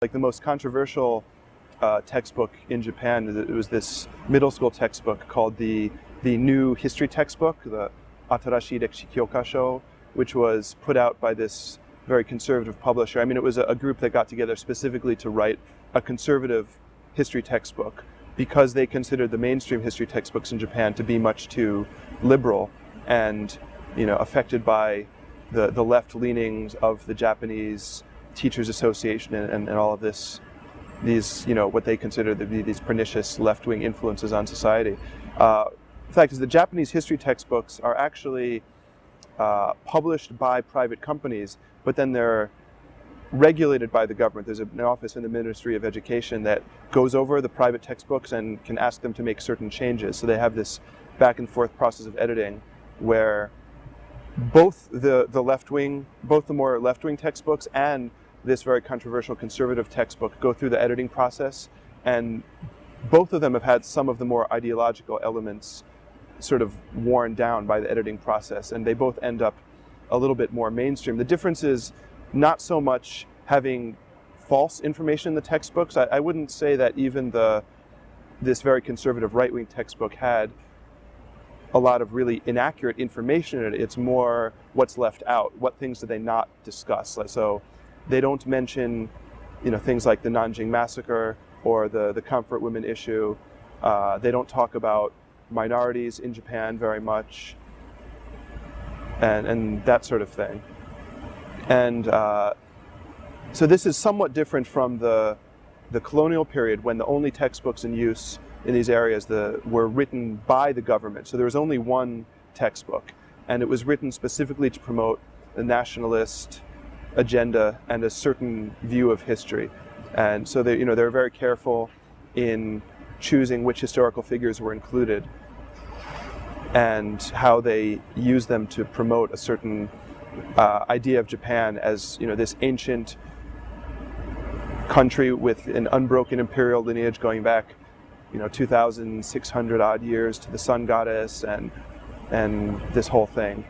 Like the most controversial textbook in Japan, it was this middle school textbook called the new history textbook, the Atarashi Rekishi Kyokasho, which was put out by this very conservative publisher. I mean, it was a group that got together specifically to write a conservative history textbook because they considered the mainstream history textbooks in Japan to be much too liberal and, affected by the left leanings of the Japanese Teachers Association and all of these what they consider to be these pernicious left-wing influences on society. The fact is, the Japanese history textbooks are actually published by private companies, but then they're regulated by the government. There's an office in the Ministry of Education that goes over the private textbooks and can ask them to make certain changes. So they have this back and forth process of editing where both the more left-wing textbooks and this very controversial conservative textbook go through the editing process, and both of them have had some of the more ideological elements sort of worn down by the editing process, and they both end up a little bit more mainstream. The difference is not so much having false information in the textbooks. I wouldn't say that even this very conservative right-wing textbook had a lot of really inaccurate information in it. It's more what's left out. What things do they not discuss? So they don't mention, things like the Nanjing massacre or the comfort women issue. They don't talk about minorities in Japan very much, and that sort of thing. And so this is somewhat different from the colonial period, when the only textbooks in use in these areas were written by the government. So there was only one textbook, and it was written specifically to promote the nationalist agenda and a certain view of history. And so they're very careful in choosing which historical figures were included and how they use them to promote a certain idea of Japan as this ancient country with an unbroken imperial lineage going back 2,600 odd years to the sun goddess and this whole thing.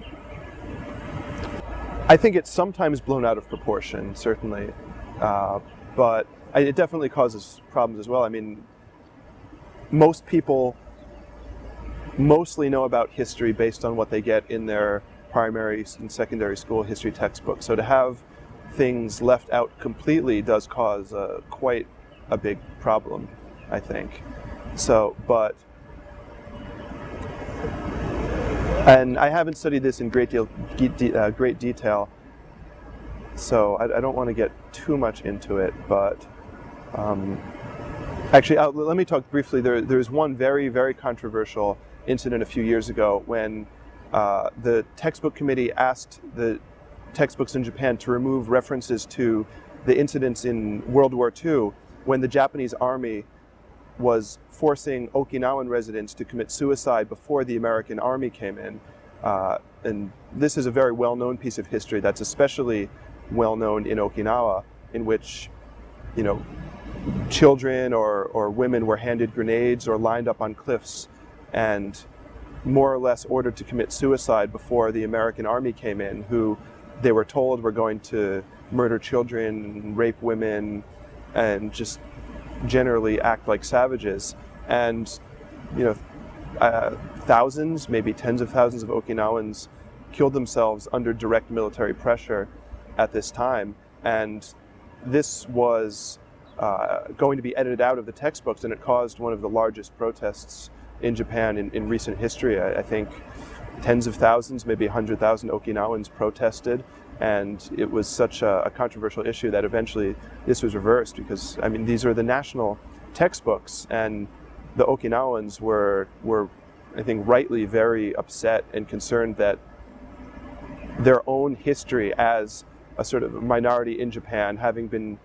I think it's sometimes blown out of proportion, certainly, but it definitely causes problems as well. I mean, most people mostly know about history based on what they get in their primary and secondary school history textbooks. So to have things left out completely does cause quite a big problem, I think. And I haven't studied this in great detail, so I don't want to get too much into it, but actually, let me talk briefly. There's one very, very controversial incident a few years ago when the textbook committee asked the textbooks in Japan to remove references to the incidents in World War II when the Japanese army was forcing Okinawan residents to commit suicide before the American army came in. And this is a very well-known piece of history that's especially well-known in Okinawa, in which, children or women were handed grenades or lined up on cliffs and more or less ordered to commit suicide before the American army came in, who they were told were going to murder children, rape women, and just generally act like savages. And thousands, maybe tens of thousands of Okinawans killed themselves under direct military pressure at this time. And this was going to be edited out of the textbooks, and it caused one of the largest protests in Japan in recent history. I think tens of thousands, maybe 100,000 Okinawans protested, and it was such a controversial issue that eventually this was reversed, because, I mean, these are the national textbooks, and the Okinawans were I think rightly very upset and concerned that their own history as a sort of minority in Japan, having been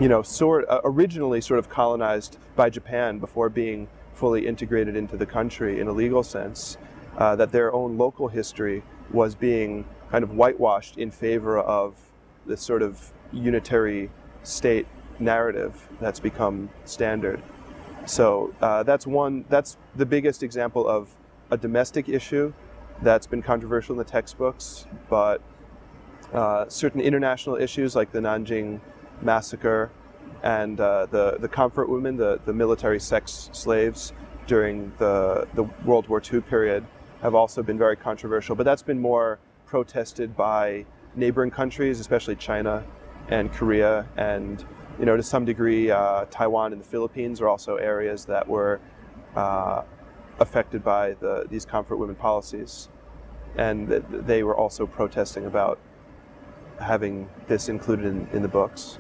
originally sort of colonized by Japan before being fully integrated into the country in a legal sense, that their own local history was being kind of whitewashed in favor of this sort of unitary state narrative that's become standard. So that's the biggest example of a domestic issue that's been controversial in the textbooks, but Certain international issues like the Nanjing massacre and the comfort women, the military sex slaves during the World War II period, have also been very controversial. But that's been more protested by neighboring countries, especially China and Korea, and to some degree Taiwan and the Philippines are also areas that were affected by these comfort women policies, and they were also protesting about having this included in the books.